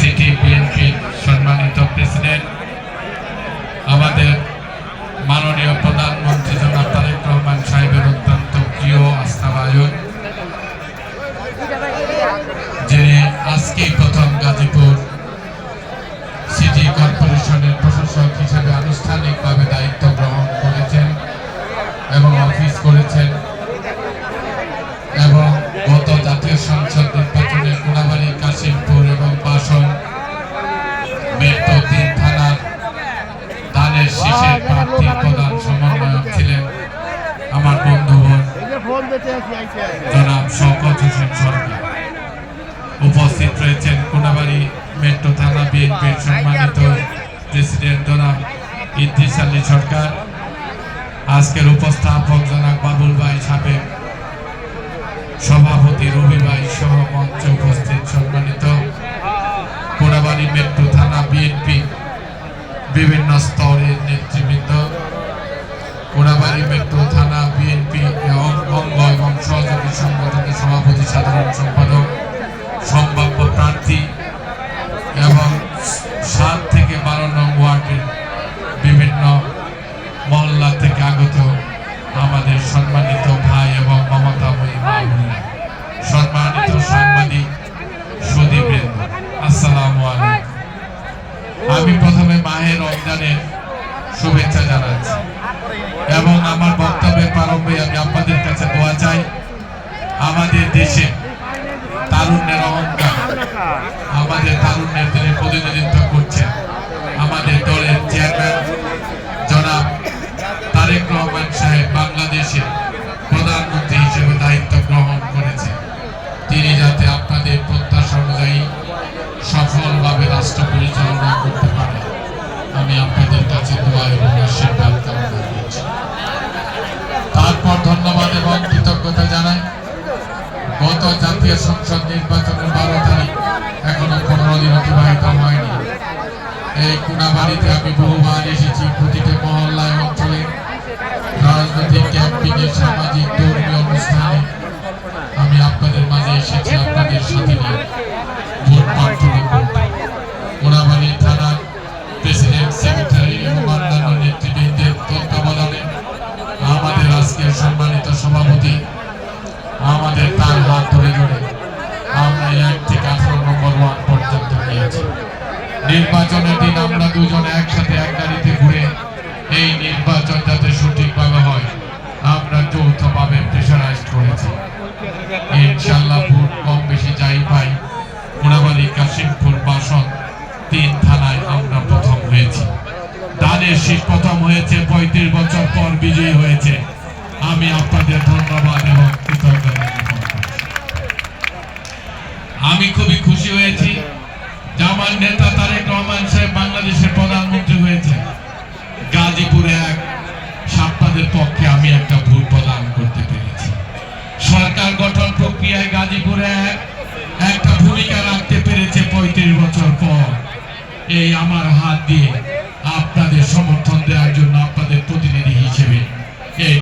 City বিএনপির সম্মানিত president, আমাদের মাননীয় প্রধানমন্ত্রী জনাব তারেক রহমান সাহেবের অত্যন্ত প্রিয় আস্থাভাজন, যিনি আজকেই প্রথম গাজীপুর সিটি কর্পোরেশনের প্রশাসক হিসেবে আনুষ্ঠানিকভাবে দায়িত্ব গ্রহণ করেছেন এবং অফিস করেছেন এবং গত জাতীয় সংসদ নির্বাচনে কোনাবাড়ি, কাশিমপুর এবং বাসন মেট্রো ৩ থানার ধানের শীষের প্রার্থী প্রধান সমন্বয়ক ছিলেন আমার বন্ধুবর জনাব শওকত হোসেন সরকার। উপস্থিত রয়েছেন কোনাবাড়ি মেট্রো থানা বিএনপির সম্মানিত প্রেসিডেন্ট জনাব ইদ্রিস আলী সরকার, আজকের উপস্থাপক জনাব বাবুল ভাই, সাবেক সভাপতি রবি ভাই সহ মঞ্চে উপস্থিত সম্মানিত কোনাবাড়ি মেট্রো থানা বিএনপি বিভিন্ন স্তরের নেতৃবৃন্দ, কোনাবাড়ি মেট্রো থানা বিএনপি অঙ্গ এবং সহযোগী সংগঠনের সভাপতি, সাধারণ সম্পাদক, সম্ভাব্য প্রার্থী এবং ৭ থেকে ১২ নং ওয়ার্ডের বিভিন্ন মহল্লা থেকে আগত আমাদের সম্মানিত ভাই এবং মমতাময়ী মা বোনেরা, সম্মানিত সাংবাদিক সুধীবৃন্দ, আসসালামু আলাইকুম। আমি প্রথমে মাহে রমজানের শুভেচ্ছা জানাচ্ছি এবং আমার বক্তব্যের প্রারম্ভে আমি আপনাদের কাছে দোয়া চাই। আমাদের দেশে তারুণ্যের অহংকার, আমাদের তারুণ্যের তিনি প্রতিনিধিত্ব করছেন আমাদের দলের চেয়ারম্যান জনাব তারেক রহমান সাহেব, বাংলাদেশের প্রধানমন্ত্রী হিসেবে দায়িত্ব গ্রহণ করেছে। তিনি যাতে আপনাদের প্রত্যাশা অনুযায়ী সফলভাবে রাষ্ট্র পরিচালনা করতে পারে, আমি আপনাদের কাছে দোয়া এবং আশীর্বাদ কামনা করছি। তারপর ধন্যবাদ এবং কৃতজ্ঞতা জানাই। গত জাতীয় সংসদ নির্বাচনের ১২ তারিখ, এখনো ১৫ দিন অতিবাহিত হয়নি। এই কোনাবাড়িতে আমি বহুবার এসেছি। প্রতিটি মহল্লায়, অঞ্চলে, রাজনৈতিক ক্যাম্পিংয়ে, সামাজিক ধর্মীয় অনুষ্ঠানে আমি আপনাদের মাঝে এসেছি আপনাদের সাথে নিয়ে ভোট প্রার্থনা করতে। কোনাবাড়ি থানার প্রেসিডেন্ট, সেক্রেটারি এবং অন্যান্য নেতৃবৃন্দের তত্ত্বাবধানে আমাদের আজকের সম্মানিত সভাপতি, আমাদের তার হাত ধরে ধরে আমরা ১ থেকে ১৮ নম্বর ওয়ার্ড পর্যন্ত নিয়েছি। নির্বাচনের দিন আমরা দুজনে একসাথে এক গাড়িতে ঘুরে এই নির্বাচন যাতে সঠিকভাবে হয় আমরা যৌথভাবে প্রেশারাইজ করেছি। ইনশাআল্লাহ ভোট কম বেশি যাই পাই, কোনাবাড়ি, কাশিমপুর, বাসন ৩ থানায় আমরা প্রথম হয়েছি। ধানের শীষ প্রথম হয়েছে, ৩৫ বছর পর বিজয়ী হয়েছে। আমি আপনাদের ধন্যবাদ এবং কৃতজ্ঞতা জ্ঞাপন করছি। আমি খুবই খুশি হয়েছি যে আমার নেতা তারেক রহমান সাহেব বাংলাদেশের প্রধানমন্ত্রী হয়েছে। গাজীপুরে আপনাদের পক্ষে আমি একটা ভোট প্রদান করতে পেরেছি। সরকার গঠন প্রক্রিয়ায় গাজীপুরে একটা ভূমিকা রাখতে পেরেছে ৩৫ বছর পর। এই আমার হাত দিয়ে আপনাদের সমর্থন দেওয়ার জন্য, আপনাদের প্রতিনিধি হিসেবে